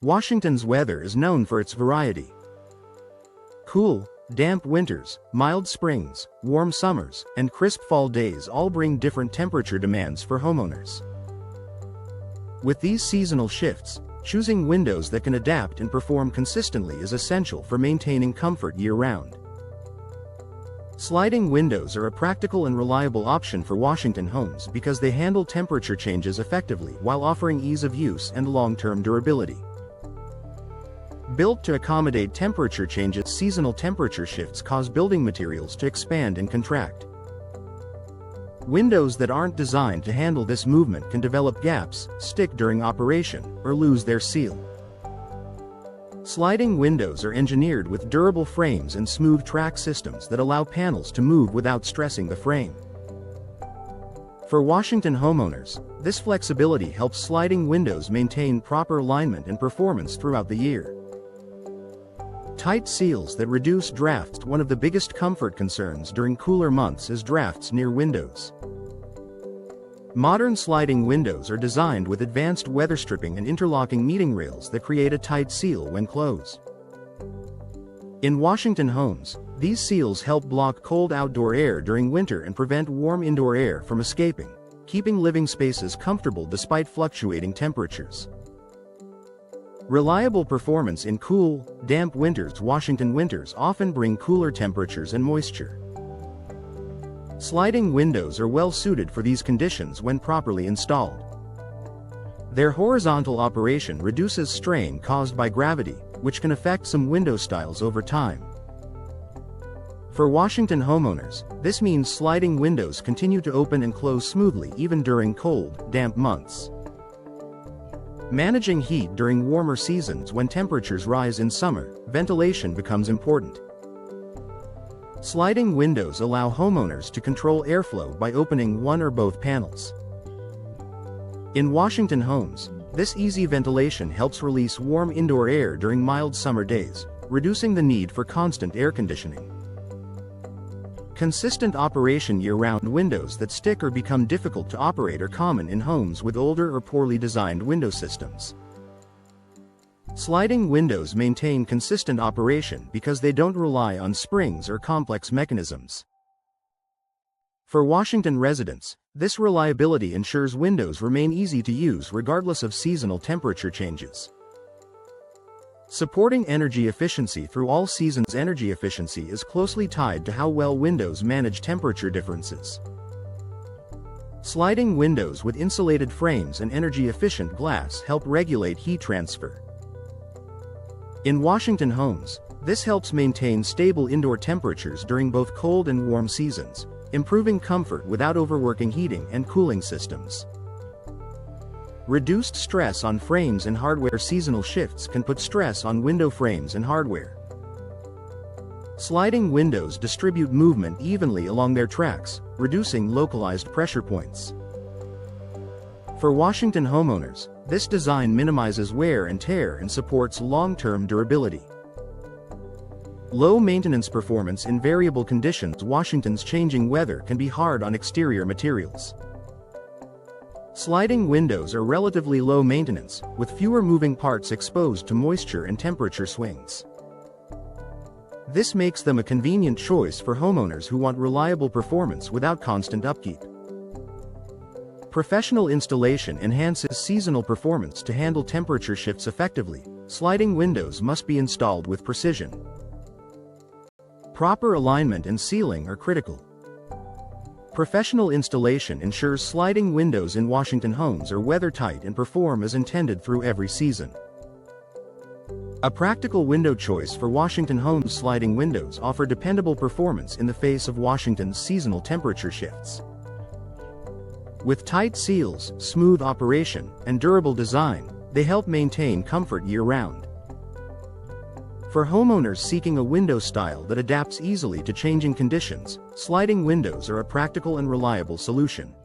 Washington's weather is known for its variety. Cool, damp winters, mild springs, warm summers, and crisp fall days all bring different temperature demands for homeowners. With these seasonal shifts, choosing windows that can adapt and perform consistently is essential for maintaining comfort year-round. Sliding windows are a practical and reliable option for Washington homes because they handle temperature changes effectively while offering ease of use and long-term durability. Built to accommodate temperature changes, seasonal temperature shifts cause building materials to expand and contract. Windows that aren't designed to handle this movement can develop gaps, stick during operation, or lose their seal. Sliding windows are engineered with durable frames and smooth track systems that allow panels to move without stressing the frame. For Washington homeowners, this flexibility helps sliding windows maintain proper alignment and performance throughout the year. Tight seals that reduce drafts. One of the biggest comfort concerns during cooler months is drafts near windows. Modern sliding windows are designed with advanced weather stripping and interlocking meeting rails that create a tight seal when closed. In Washington homes, these seals help block cold outdoor air during winter and prevent warm indoor air from escaping, keeping living spaces comfortable despite fluctuating temperatures. Reliable performance in cool, damp winters. Washington winters often bring cooler temperatures and moisture. Sliding windows are well suited for these conditions when properly installed. Their horizontal operation reduces strain caused by gravity, which can affect some window styles over time. For Washington homeowners, this means sliding windows continue to open and close smoothly even during cold, damp months. Managing heat during warmer seasons. When temperatures rise in summer, ventilation becomes important. Sliding windows allow homeowners to control airflow by opening one or both panels. In Washington homes, this easy ventilation helps release warm indoor air during mild summer days, reducing the need for constant air conditioning. Consistent operation year-round. Windows that stick or become difficult to operate are common in homes with older or poorly designed window systems. Sliding windows maintain consistent operation because they don't rely on springs or complex mechanisms. For Washington residents, this reliability ensures windows remain easy to use regardless of seasonal temperature changes. Supporting energy efficiency through all seasons. Energy efficiency is closely tied to how well windows manage temperature differences. Sliding windows with insulated frames and energy-efficient glass help regulate heat transfer. In Washington homes, this helps maintain stable indoor temperatures during both cold and warm seasons, improving comfort without overworking heating and cooling systems. Reduced stress on frames and hardware. Seasonal shifts can put stress on window frames and hardware. Sliding windows distribute movement evenly along their tracks, reducing localized pressure points. For Washington homeowners, this design minimizes wear and tear and supports long-term durability. Low maintenance performance in variable conditions. Washington's changing weather can be hard on exterior materials. Sliding windows are relatively low maintenance, with fewer moving parts exposed to moisture and temperature swings. This makes them a convenient choice for homeowners who want reliable performance without constant upkeep. Professional installation enhances seasonal performance. To handle temperature shifts effectively, sliding windows must be installed with precision. Proper alignment and sealing are critical. Professional installation ensures sliding windows in Washington homes are weather-tight and perform as intended through every season. A practical window choice for Washington homes. Sliding windows offer dependable performance in the face of Washington's seasonal temperature shifts. With tight seals, smooth operation, and durable design, they help maintain comfort year-round. For homeowners seeking a window style that adapts easily to changing conditions, sliding windows are a practical and reliable solution.